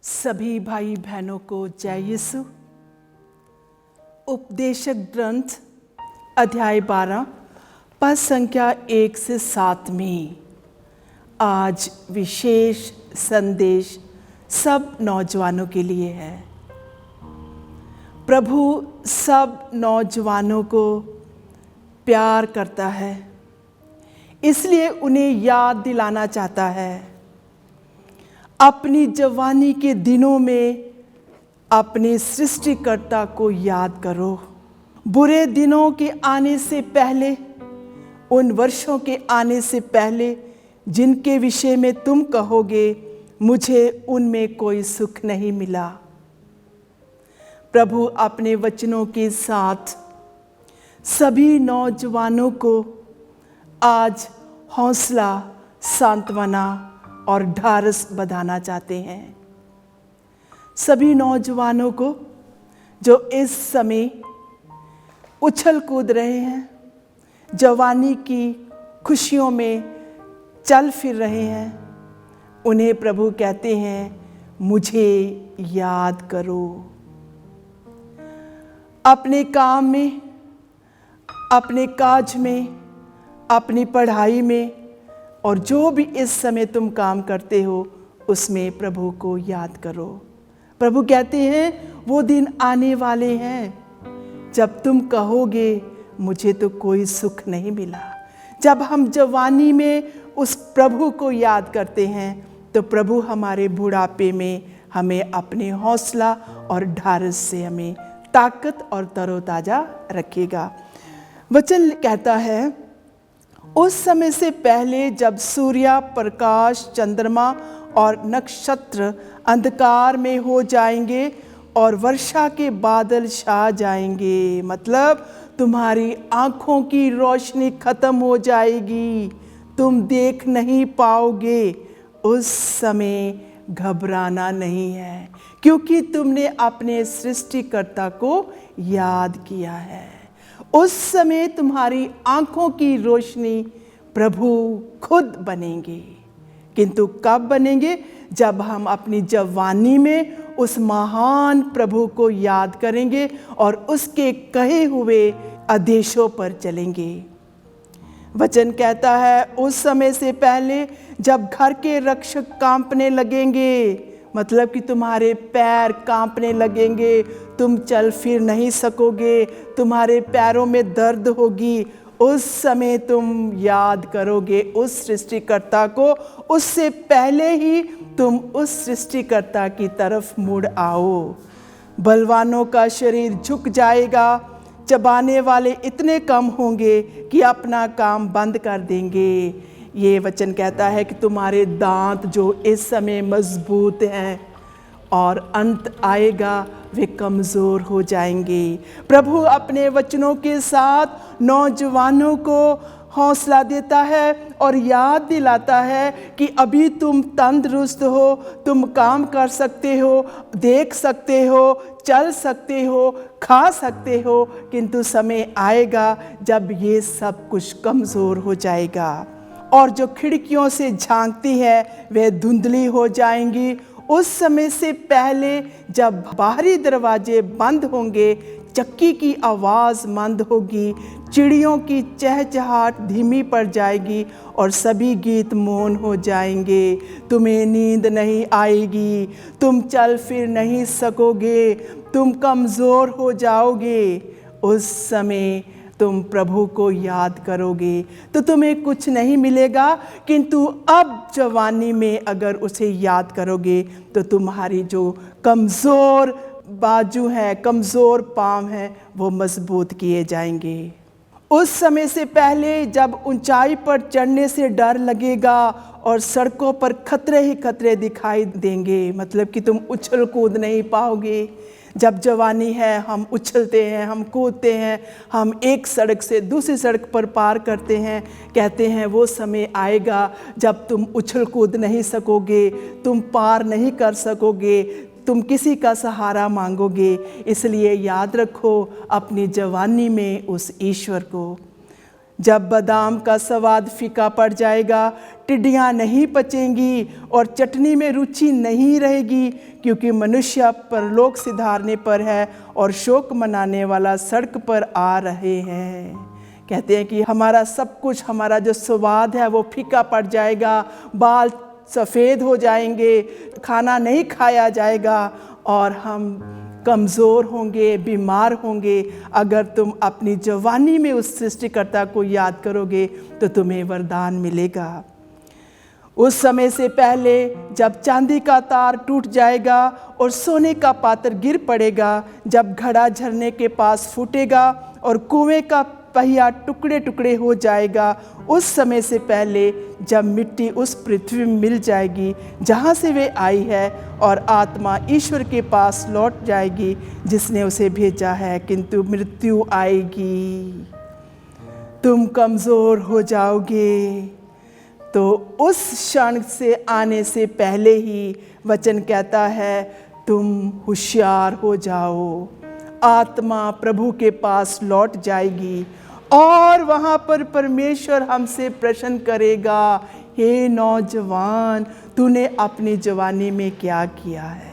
सभी भाई बहनों को जय यीशु। उपदेशक ग्रंथ अध्याय 12 पद संख्या 1 से 7 में आज विशेष संदेश सब नौजवानों के लिए है। प्रभु सब नौजवानों को प्यार करता है, इसलिए उन्हें याद दिलाना चाहता है। अपनी जवानी के दिनों में अपने सृष्टिकर्ता को याद करो। बुरे दिनों के आने से पहले, उन वर्षों के आने से पहले जिनके विषय में तुम कहोगे मुझे उनमें कोई सुख नहीं मिला। प्रभु अपने वचनों के साथ सभी नौजवानों को आज हौसला, सांत्वना और ढारस बंधाना चाहते हैं। सभी नौजवानों को जो इस समय उछल कूद रहे हैं, जवानी की खुशियों में चल फिर रहे हैं, उन्हें प्रभु कहते हैं मुझे याद करो। अपने काम में, अपने काज में, अपनी पढ़ाई में और जो भी इस समय तुम काम करते हो उसमें प्रभु को याद करो। प्रभु कहते हैं वो दिन आने वाले हैं जब तुम कहोगे मुझे तो कोई सुख नहीं मिला। जब हम जवानी में उस प्रभु को याद करते हैं तो प्रभु हमारे बुढ़ापे में हमें अपने हौसला और ढारस से हमें ताकत और तरोताजा रखेगा। वचन कहता है उस समय से पहले जब सूर्य, प्रकाश, चंद्रमा और नक्षत्र अंधकार में हो जाएंगे और वर्षा के बादल छा जाएंगे, मतलब तुम्हारी आंखों की रोशनी खत्म हो जाएगी, तुम देख नहीं पाओगे। उस समय घबराना नहीं है क्योंकि तुमने अपने सृष्टिकर्ता को याद किया है। उस समय तुम्हारी आंखों की रोशनी प्रभु खुद बनेंगे। किंतु कब बनेंगे? जब हम अपनी जवानी में उस महान प्रभु को याद करेंगे और उसके कहे हुए आदेशों पर चलेंगे। वचन कहता है उस समय से पहले जब घर के रक्षक कांपने लगेंगे, मतलब कि तुम्हारे पैर कांपने लगेंगे, तुम चल फिर नहीं सकोगे, तुम्हारे पैरों में दर्द होगी, उस समय तुम याद करोगे उस सृष्टिकर्ता को। उससे पहले ही तुम उस सृष्टिकर्ता की तरफ मुड़ आओ। बलवानों का शरीर झुक जाएगा, चबाने वाले इतने कम होंगे कि अपना काम बंद कर देंगे। ये वचन कहता है कि तुम्हारे दांत जो इस समय मजबूत हैं और अंत आएगा वे कमज़ोर हो जाएंगे। प्रभु अपने वचनों के साथ नौजवानों को हौसला देता है और याद दिलाता है कि अभी तुम तंदुरुस्त हो, तुम काम कर सकते हो, देख सकते हो, चल सकते हो, खा सकते हो, किंतु समय आएगा जब ये सब कुछ कमज़ोर हो जाएगा और जो खिड़कियों से झांकती है वे धुंधली हो जाएंगी। उस समय से पहले जब बाहरी दरवाजे बंद होंगे, चक्की की आवाज़ मंद होगी, चिड़ियों की चहचहाट धीमी पड़ जाएगी और सभी गीत मौन हो जाएंगे। तुम्हें नींद नहीं आएगी, तुम चल फिर नहीं सकोगे, तुम कमज़ोर हो जाओगे। उस समय तुम प्रभु को याद करोगे तो तुम्हें कुछ नहीं मिलेगा, किंतु अब जवानी में अगर उसे याद करोगे तो तुम्हारी जो कमज़ोर बाजू हैं, कमज़ोर पाँव हैं, वो मजबूत किए जाएंगे। उस समय से पहले जब ऊंचाई पर चढ़ने से डर लगेगा और सड़कों पर खतरे ही खतरे दिखाई देंगे, मतलब कि तुम उछल कूद नहीं पाओगे। जब जवानी है हम उछलते हैं, हम कूदते हैं, हम एक सड़क से दूसरी सड़क पर पार करते हैं। कहते हैं वो समय आएगा जब तुम उछल कूद नहीं सकोगे, तुम पार नहीं कर सकोगे, तुम किसी का सहारा मांगोगे। इसलिए याद रखो अपनी जवानी में उस ईश्वर को जब बादाम का स्वाद फीका पड़ जाएगा, टिड्डियाँ नहीं पचेंगी और चटनी में रुचि नहीं रहेगी, क्योंकि मनुष्य परलोक सिधारने पर है और शोक मनाने वाला सड़क पर आ रहे हैं। कहते हैं कि हमारा सब कुछ, हमारा जो स्वाद है वो फीका पड़ जाएगा, बाल सफ़ेद हो जाएंगे, खाना नहीं खाया जाएगा और हम कमज़ोर होंगे, बीमार होंगे। अगर तुम अपनी जवानी में उस सृष्टिकर्ता को याद करोगे तो तुम्हें वरदान मिलेगा। उस समय से पहले जब चांदी का तार टूट जाएगा और सोने का पात्र गिर पड़ेगा, जब घड़ा झरने के पास फूटेगा और कुएं का पहिया टुकड़े टुकड़े हो जाएगा, उस समय से पहले जब मिट्टी उस पृथ्वी में मिल जाएगी जहाँ से वे आई है और आत्मा ईश्वर के पास लौट जाएगी जिसने उसे भेजा है, किंतु मृत्यु आएगी, तुम कमज़ोर हो जाओगे। तो उस क्षण से आने से पहले ही वचन कहता है तुम होशियार हो जाओ। आत्मा प्रभु के पास लौट जाएगी और वहाँ पर परमेश्वर हमसे प्रश्न करेगा, हे नौजवान, तूने अपनी जवानी में क्या किया है।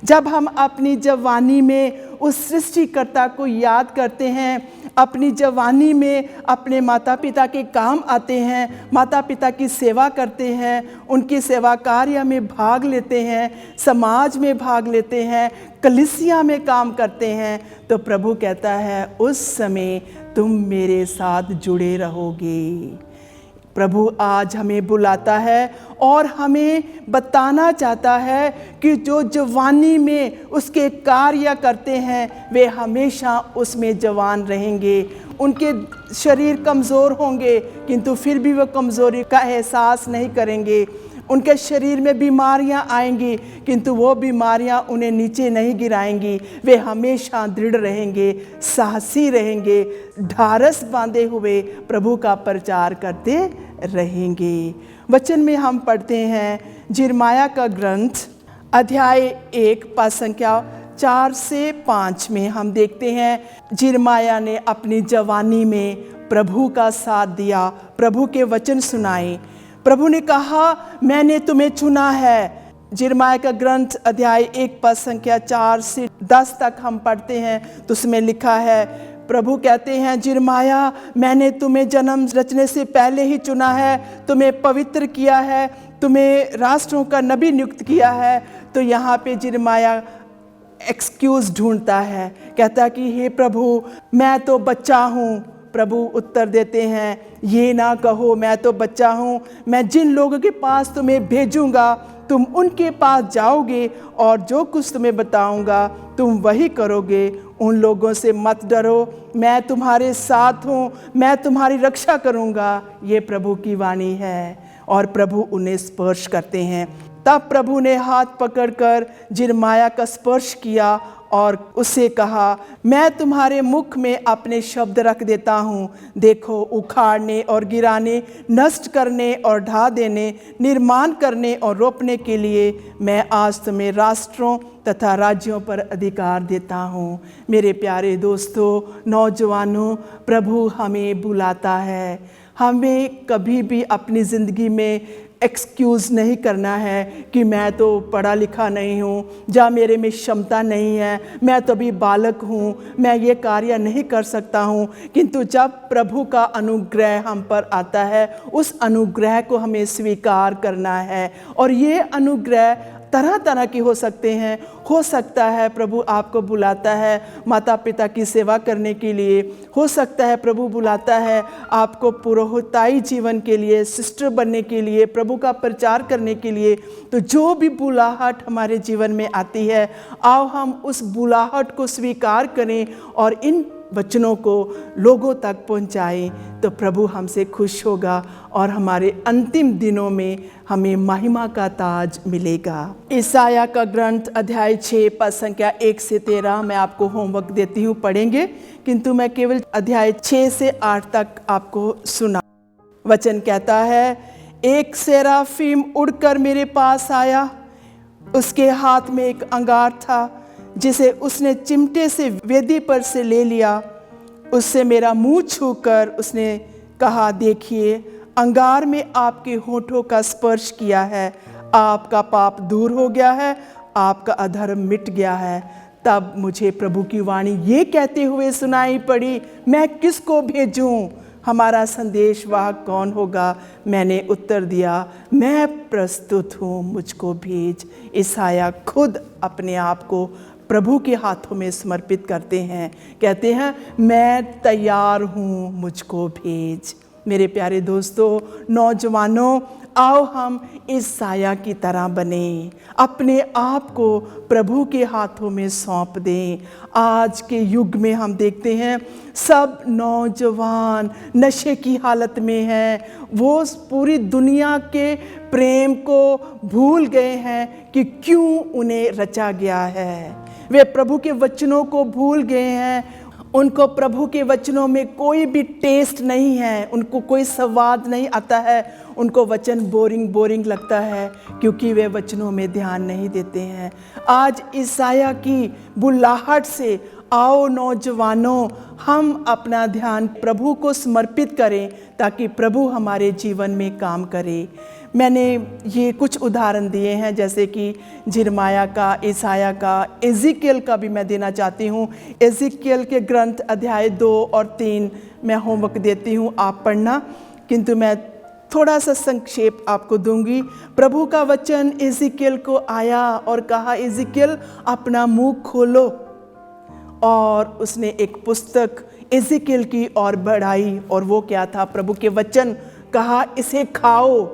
जब हम अपनी जवानी में उस सृष्टिकर्ता को याद करते हैं, अपनी जवानी में अपने माता पिता के काम आते हैं, माता पिता की सेवा करते हैं, उनकी सेवा कार्य में भाग लेते हैं, समाज में भाग लेते हैं, कलीसिया में काम करते हैं, तो प्रभु कहता है उस समय तुम मेरे साथ जुड़े रहोगे। प्रभु आज हमें बुलाता है और हमें बताना चाहता है कि जो जवानी में उसके कार्य करते हैं वे हमेशा उसमें जवान रहेंगे। उनके शरीर कमज़ोर होंगे किंतु फिर भी वह कमज़ोरी का एहसास नहीं करेंगे। उनके शरीर में बीमारियां आएंगी किंतु वो बीमारियां उन्हें नीचे नहीं गिराएंगी। वे हमेशा दृढ़ रहेंगे, साहसी रहेंगे, ढारस बांधे हुए प्रभु का प्रचार करते रहेंगे। वचन में हम पढ़ते हैं यिर्मयाह का ग्रंथ अध्याय 1 पद संख्या 4 से 5 में हम देखते हैं यिर्मयाह ने अपनी जवानी में प्रभु का साथ दिया, प्रभु के वचन सुनाए। प्रभु ने कहा मैंने तुम्हें चुना है। यिर्मयाह का ग्रंथ अध्याय 1 पद संख्या 4 से 10 तक हम पढ़ते हैं तो उसमें लिखा है, प्रभु कहते हैं यिर्मयाह, मैंने तुम्हें जन्म रचने से पहले ही चुना है, तुम्हें पवित्र किया है, तुम्हें राष्ट्रों का नबी नियुक्त किया है। तो यहाँ पे यिर्मयाह एक्सक्यूज़ ढूंढता है, कहता कि हे प्रभु मैं तो बच्चा हूँ। प्रभु उत्तर देते हैं ये ना कहो मैं तो बच्चा हूँ, मैं जिन लोगों के पास तुम्हें भेजूँगा तुम उनके पास जाओगे और जो कुछ तुम्हें बताऊँगा तुम वही करोगे। उन लोगों से मत डरो, मैं तुम्हारे साथ हूँ, मैं तुम्हारी रक्षा करूँगा। ये प्रभु की वाणी है और प्रभु उन्हें स्पर्श करते हैं। तब प्रभु ने हाथ पकड़कर यिर्मयाह का स्पर्श किया और उससे कहा मैं तुम्हारे मुख में अपने शब्द रख देता हूँ। देखो उखाड़ने और गिराने, नष्ट करने और ढा देने, निर्माण करने और रोपने के लिए मैं आज तुम्हें राष्ट्रों तथा राज्यों पर अधिकार देता हूँ। मेरे प्यारे दोस्तों, नौजवानों, प्रभु हमें बुलाता है। हमें कभी भी अपनी ज़िंदगी में एक्सक्यूज़ नहीं करना है कि मैं तो पढ़ा लिखा नहीं हूँ, या मेरे में क्षमता नहीं है, मैं तो अभी बालक हूँ, मैं ये कार्य नहीं कर सकता हूँ। किंतु जब प्रभु का अनुग्रह हम पर आता है उस अनुग्रह को हमें स्वीकार करना है। और ये अनुग्रह तरह तरह की हो सकते हैं। हो सकता है प्रभु आपको बुलाता है माता पिता की सेवा करने के लिए, हो सकता है प्रभु बुलाता है आपको पुरोहिताई जीवन के लिए, सिस्टर बनने के लिए, प्रभु का प्रचार करने के लिए। तो जो भी बुलाहट हमारे जीवन में आती है, आओ हम उस बुलाहट को स्वीकार करें और इन वचनों को लोगों तक पहुंचाएं, तो प्रभु हमसे खुश होगा और हमारे अंतिम दिनों में हमें महिमा का ताज मिलेगा। ईसाया का ग्रंथ अध्याय 6 पद संख्या 1 से 13 मैं आपको होमवर्क देती हूँ, पढ़ेंगे, किंतु मैं केवल अध्याय 6 से 8 तक आपको सुना। वचन कहता है, एक सेराफीम उड़कर मेरे पास आया, उसके हाथ में एक अंगार था जिसे उसने चिमटे से वेदी पर से ले लिया। उससे मेरा मुंह छूकर उसने कहा, देखिए अंगार में आपके होठों का स्पर्श किया है, आपका पाप दूर हो गया है, आपका अधर्म मिट गया है। तब मुझे प्रभु की वाणी ये कहते हुए सुनाई पड़ी, मैं किसको भेजूं? हमारा संदेशवाहक कौन होगा? मैंने उत्तर दिया, मैं प्रस्तुत हूँ, मुझको भेज। ईसाया खुद अपने आप को प्रभु के हाथों में समर्पित करते हैं, कहते हैं मैं तैयार हूँ, मुझको भेज। मेरे प्यारे दोस्तों, नौजवानों, आओ हम ईसाया की तरह बने, अपने आप को प्रभु के हाथों में सौंप दें। आज के युग में हम देखते हैं सब नौजवान नशे की हालत में हैं। वो पूरी दुनिया के प्रेम को भूल गए हैं कि क्यों उन्हें रचा गया है। वे प्रभु के वचनों को भूल गए हैं। उनको प्रभु के वचनों में कोई भी टेस्ट नहीं है, उनको कोई स्वाद नहीं आता है। उनको वचन बोरिंग लगता है क्योंकि वे वचनों में ध्यान नहीं देते हैं। आज ईसाया की बुलाहट से आओ नौजवानों, हम अपना ध्यान प्रभु को समर्पित करें ताकि प्रभु हमारे जीवन में काम करे। मैंने ये कुछ उदाहरण दिए हैं, जैसे कि जिरमाया का, ईसाया का, एजिकियल का भी मैं देना चाहती हूँ। एजिकियल के ग्रंथ अध्याय 2 और 3 मैं होमवर्क देती हूँ, आप पढ़ना, किंतु मैं थोड़ा सा संक्षेप आपको दूंगी। प्रभु का वचन एजिकियल को आया और कहा, एजिकियल अपना मुंह खोलो, और उसने एक पुस्तक एजिकियल की ओर बढ़ाई, और वो क्या था? प्रभु के वचन। कहा, इसे खाओ।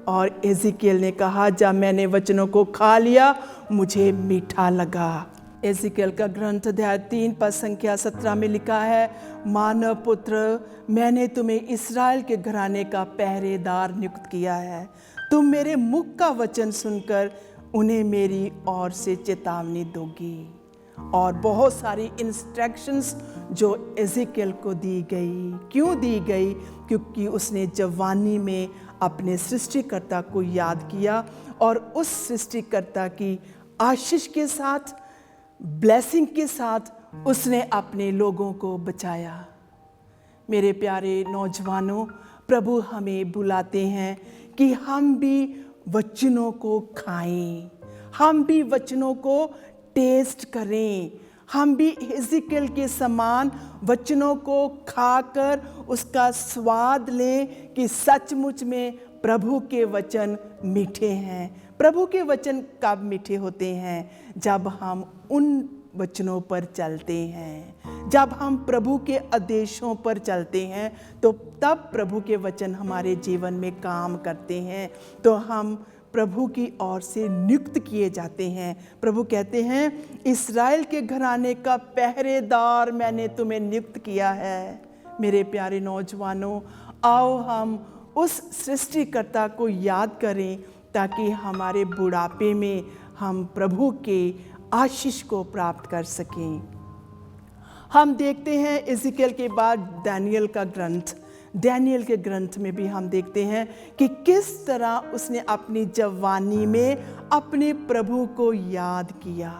और एजिकियल ने कहा, जब मैंने वचनों को खा लिया मुझे मीठा लगा। एजिकियल का ग्रंथ अध्याय 3 पद संख्या 17 में लिखा है, मानव पुत्र, मैंने तुम्हें इस्राएल के घराने का पहरेदार नियुक्त किया है। तुम मेरे मुख का वचन सुनकर उन्हें मेरी ओर से चेतावनी दोगी। और बहुत सारी इंस्ट्रक्शंस जो एजिकियल को दी गई। क्यों दी गई? क्योंकि उसने जवानी में अपने सृष्टिकर्ता को याद किया और उस सृष्टिकर्ता की आशीष के साथ, ब्लेसिंग के साथ उसने अपने लोगों को बचाया। मेरे प्यारे नौजवानों, प्रभु हमें बुलाते हैं कि हम भी वचनों को खाएं, हम भी वचनों को टेस्ट करें, हम भी एजिकियल के समान वचनों को खाकर उसका स्वाद लें कि सचमुच में प्रभु के वचन मीठे हैं। प्रभु के वचन कब मीठे होते हैं? जब हम उन वचनों पर चलते हैं, जब हम प्रभु के आदेशों पर चलते हैं, तो तब प्रभु के वचन हमारे जीवन में काम करते हैं, तो हम प्रभु की ओर से नियुक्त किए जाते हैं। प्रभु कहते हैं, इस्राएल के घराने का पहरेदार मैंने तुम्हें नियुक्त किया है। मेरे प्यारे नौजवानों, आओ हम उस सृष्टिकर्ता को याद करें ताकि हमारे बुढ़ापे में हम प्रभु के आशीष को प्राप्त कर सकें। हम देखते हैं एजिकियल के बाद दानियल का ग्रंथ। दानियल के ग्रंथ में भी हम देखते हैं कि किस तरह उसने अपनी जवानी में अपने प्रभु को याद किया।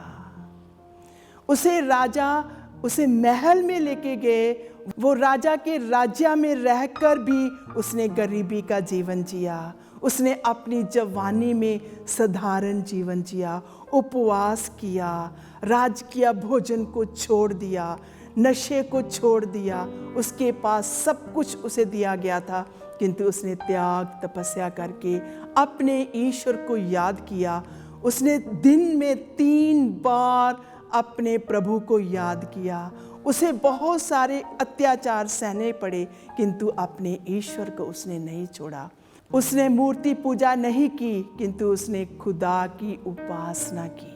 उसे महल में लेके गए, वो राजा के राज्य में रहकर भी उसने गरीबी का जीवन जिया। उसने अपनी जवानी में साधारण जीवन जिया, उपवास किया, राजकीय भोजन को छोड़ दिया, नशे को छोड़ दिया। उसके पास सब कुछ उसे दिया गया था, किंतु उसने त्याग तपस्या करके अपने ईश्वर को याद किया। उसने दिन में 3 बार अपने प्रभु को याद किया। उसे बहुत सारे अत्याचार सहने पड़े, किंतु अपने ईश्वर को उसने नहीं छोड़ा। उसने मूर्ति पूजा नहीं की, किंतु उसने खुदा की उपासना की।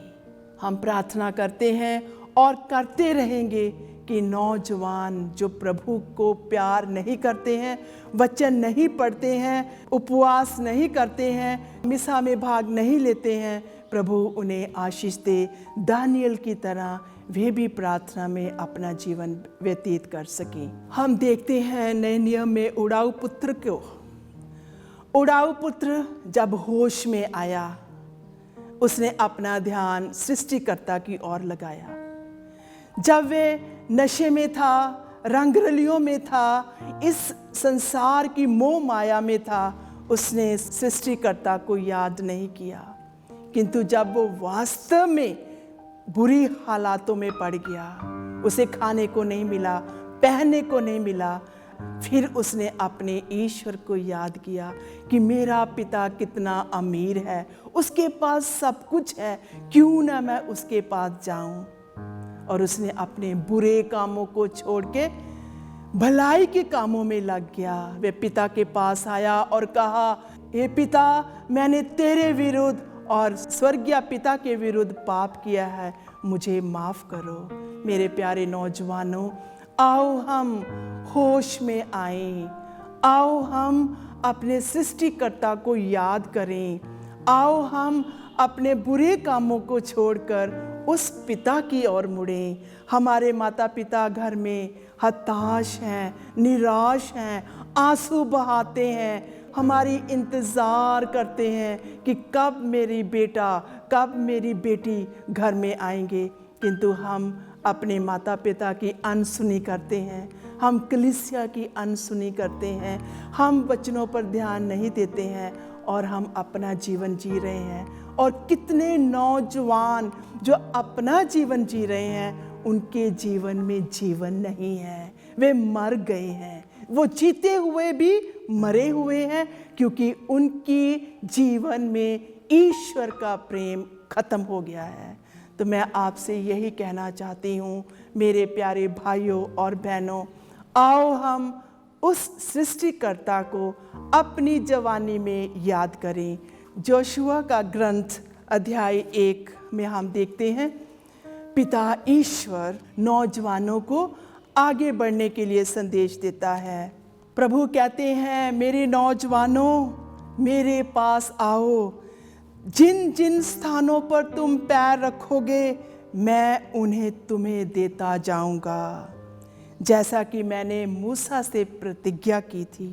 हम प्रार्थना करते हैं और करते रहेंगे कि नौजवान जो प्रभु को प्यार नहीं करते हैं, वचन नहीं पढ़ते हैं, उपवास नहीं करते हैं, मिसा में भाग नहीं लेते हैं, प्रभु उन्हें आशीष दे। दानियल की तरह वे भी प्रार्थना में अपना जीवन व्यतीत कर सकें। हम देखते हैं नए नियम में उड़ाऊ पुत्र को। उड़ाऊ पुत्र जब होश में आया, उसने अपना ध्यान सृष्टिकर्ता की ओर लगाया। जब वे नशे में था, रंगरलियों में था, इस संसार की मोह माया में था, उसने सृष्टिकर्ता को याद नहीं किया। किंतु जब वो वास्तव में बुरी हालातों में पड़ गया, उसे खाने को नहीं मिला, पहनने को नहीं मिला, फिर उसने अपने ईश्वर को याद किया कि मेरा पिता कितना अमीर है, उसके पास सब कुछ है, क्यों ना मैं उसके पास जाऊं। और उसने अपने बुरे कामों को छोड़ के भलाई के कामों में लग गया। वे पिता के पास आया और कहा, हे पिता, मैंने तेरे विरुद्ध और स्वर्गीय पिता के विरुद्ध पाप किया है, मुझे माफ करो। मेरे प्यारे नौजवानों, आओ हम होश में आएं, आओ हम अपने सृष्टिकर्ता को याद करें, आओ हम अपने बुरे कामों को छोड़कर उस पिता की ओर मुड़ें। हमारे माता पिता घर में हताश हैं, निराश हैं, आंसू बहाते हैं, हमारी इंतज़ार करते हैं कि कब मेरी बेटा, कब मेरी बेटी घर में आएंगे। किंतु हम अपने माता पिता की अनसुनी करते हैं, हम कलीसिया की अनसुनी करते हैं, हम वचनों पर ध्यान नहीं देते हैं और हम अपना जीवन जी रहे हैं। और कितने नौजवान जो अपना जीवन जी रहे हैं, उनके जीवन में जीवन नहीं है, वे मर गए हैं, वो जीते हुए भी मरे हुए हैं, क्योंकि उनकी जीवन में ईश्वर का प्रेम खत्म हो गया है। तो मैं आपसे यही कहना चाहती हूँ मेरे प्यारे भाइयों और बहनों, आओ हम उस सृष्टिकर्ता को अपनी जवानी में याद करें। जोशुआ का ग्रंथ अध्याय 1 में हम देखते हैं, पिता ईश्वर नौजवानों को आगे बढ़ने के लिए संदेश देता है। प्रभु कहते हैं, मेरे नौजवानों, मेरे पास आओ, जिन जिन स्थानों पर तुम पैर रखोगे मैं उन्हें तुम्हें देता जाऊंगा, जैसा कि मैंने मूसा से प्रतिज्ञा की थी।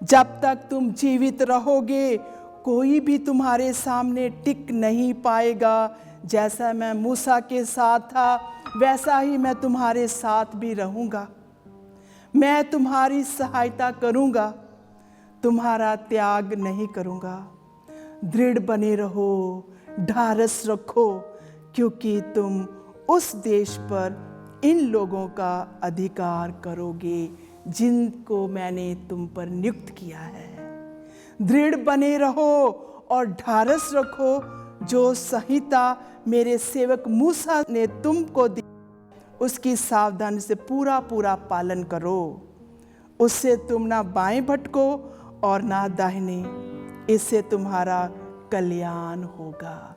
जब तक तुम जीवित रहोगे कोई भी तुम्हारे सामने टिक नहीं पाएगा। जैसा मैं मूसा के साथ था वैसा ही मैं तुम्हारे साथ भी रहूंगा। मैं तुम्हारी सहायता करूंगा, तुम्हारा त्याग नहीं करूंगा। दृढ़ बने रहो, ढारस रखो, क्योंकि तुम उस देश पर इन लोगों का अधिकार करोगे जिनको मैंने तुम पर नियुक्त किया है। दृढ़ बने रहो और ढारस रखो, जो संहिता मेरे सेवक मूसा ने तुमको दी, उसकी सावधानी से पूरा पूरा पालन करो। उससे तुम ना बाएं भटको और ना दाहिने, इससे तुम्हारा कल्याण होगा।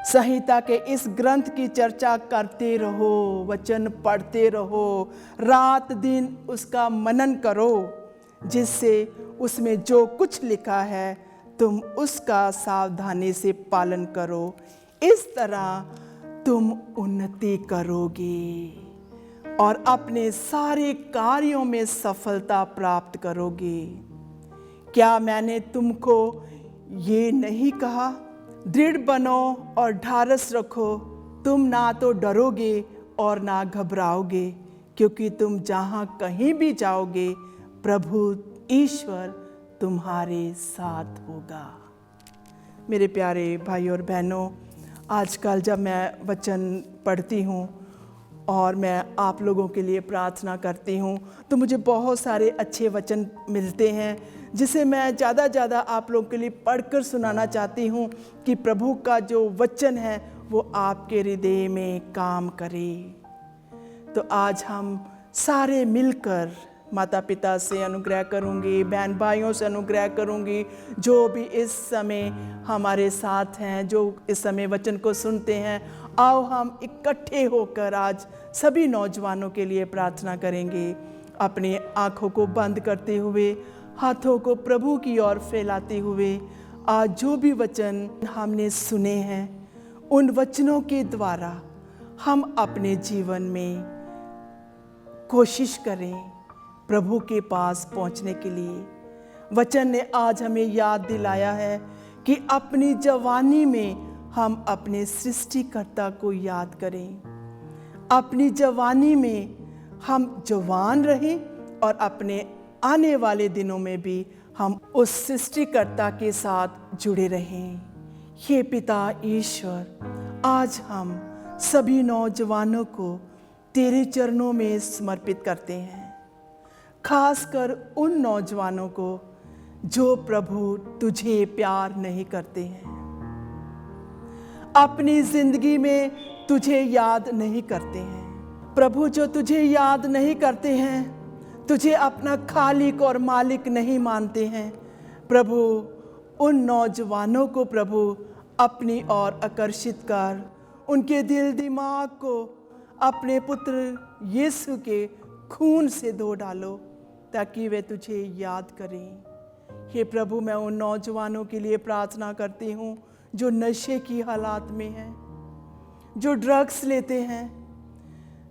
संहिता के इस ग्रंथ की चर्चा करते रहो, वचन पढ़ते रहो, रात दिन उसका मनन करो, जिससे उसमें जो कुछ लिखा है तुम उसका सावधानी से पालन करो। इस तरह तुम उन्नति करोगे और अपने सारे कार्यों में सफलता प्राप्त करोगे। क्या मैंने तुमको ये नहीं कहा, दृढ़ बनो और ढारस रखो, तुम ना तो डरोगे और ना घबराओगे, क्योंकि तुम जहाँ कहीं भी जाओगे प्रभु ईश्वर तुम्हारे साथ होगा। मेरे प्यारे भाई और बहनों, आजकल जब मैं वचन पढ़ती हूँ और मैं आप लोगों के लिए प्रार्थना करती हूँ तो मुझे बहुत सारे अच्छे वचन मिलते हैं, जिसे मैं ज़्यादा आप लोगों के लिए पढ़कर सुनाना चाहती हूँ कि प्रभु का जो वचन है वो आपके हृदय में काम करे। तो आज हम सारे मिलकर माता पिता से अनुग्रह करूँगी, बहन भाइयों से अनुग्रह करूँगी, जो भी इस समय हमारे साथ हैं, जो इस समय वचन को सुनते हैं। आओ हम इकट्ठे होकर आज सभी नौजवानों के लिए प्रार्थना करेंगे। अपनी आँखों को बंद करते हुए, हाथों को प्रभु की ओर फैलाते हुए, आज जो भी वचन हमने सुने हैं उन वचनों के द्वारा हम अपने जीवन में कोशिश करें प्रभु के पास पहुंचने के लिए। वचन ने आज हमें याद दिलाया है कि अपनी जवानी में हम अपने सृष्टिकर्ता को याद करें। अपनी जवानी में हम जवान रहें और अपने आने वाले दिनों में भी हम उस सृष्टिकर्ता के साथ जुड़े रहें। हे पिता ईश्वर, आज हम सभी नौजवानों को तेरे चरणों में समर्पित करते हैं, खासकर उन नौजवानों को जो प्रभु तुझे प्यार नहीं करते हैं, अपनी जिंदगी में तुझे याद नहीं करते हैं। प्रभु, जो तुझे याद नहीं करते हैं, तुझे अपना खालिक और मालिक नहीं मानते हैं, प्रभु उन नौजवानों को प्रभु अपनी ओर आकर्षित कर, उनके दिल दिमाग को अपने पुत्र यीशु के खून से धो डालो ताकि वे तुझे याद करें। हे प्रभु, मैं उन नौजवानों के लिए प्रार्थना करती हूँ जो नशे की हालात में हैं, जो ड्रग्स लेते हैं,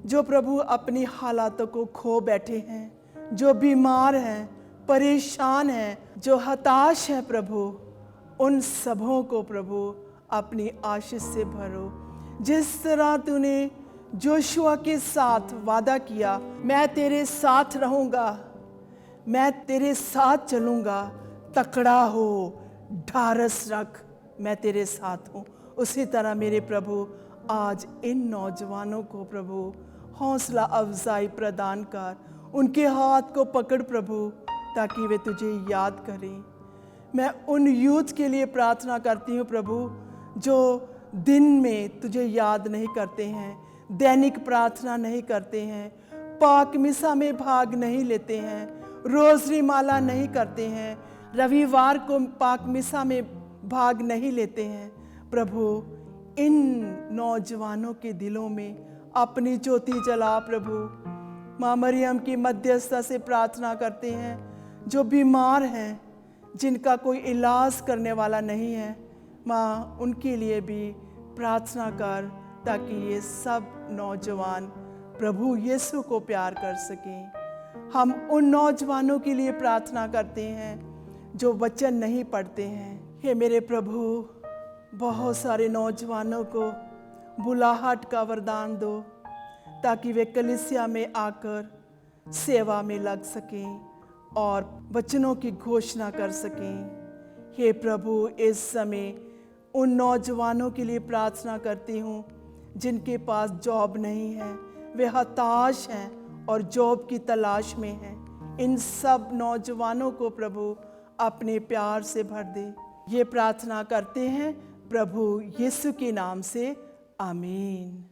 जो प्रभु अपनी हालातों को खो बैठे हैं, जो बीमार हैं, परेशान हैं, जो हताश हैं, प्रभु उन सबों को प्रभु अपनी आशीष से भरो। जिस तरह तूने जोशुआ के साथ वादा किया, मैं तेरे साथ रहूँगा, मैं तेरे साथ चलूँगा, तकड़ा हो, ढारस रख, मैं तेरे साथ हूँ। उसी तरह मेरे प्रभु आज इन नौजवानों को प्रभु हौसला अफजाई प्रदान कर, उनके हाथ को पकड़ प्रभु ताकि वे तुझे याद करें। मैं उन यूथ के लिए प्रार्थना करती हूँ प्रभु जो दिन में तुझे याद नहीं करते हैं, दैनिक प्रार्थना नहीं करते हैं, पाक मिसा में भाग नहीं लेते हैं, रोजरी माला नहीं करते हैं, रविवार को पाक मिसा में भाग नहीं लेते हैं। प्रभु इन नौजवानों के दिलों में अपनी ज्योति जला प्रभु। माँ मरियम की मध्यस्थता से प्रार्थना करते हैं, जो बीमार हैं, जिनका कोई इलाज करने वाला नहीं है, माँ उनके लिए भी प्रार्थना कर ताकि ये सब नौजवान प्रभु यीशु को प्यार कर सकें। हम उन नौजवानों के लिए प्रार्थना करते हैं जो वचन नहीं पढ़ते हैं। हे मेरे प्रभु, बहुत सारे नौजवानों को बुलाहट का वरदान दो ताकि वे कलीसिया में आकर सेवा में लग सकें और वचनों की घोषणा कर सकें। हे प्रभु, इस समय उन नौजवानों के लिए प्रार्थना करती हूँ जिनके पास जॉब नहीं है, वे हताश हैं और जॉब की तलाश में हैं। इन सब नौजवानों को प्रभु अपने प्यार से भर दे। ये प्रार्थना करते हैं प्रभु यीशु के नाम से, आमीन।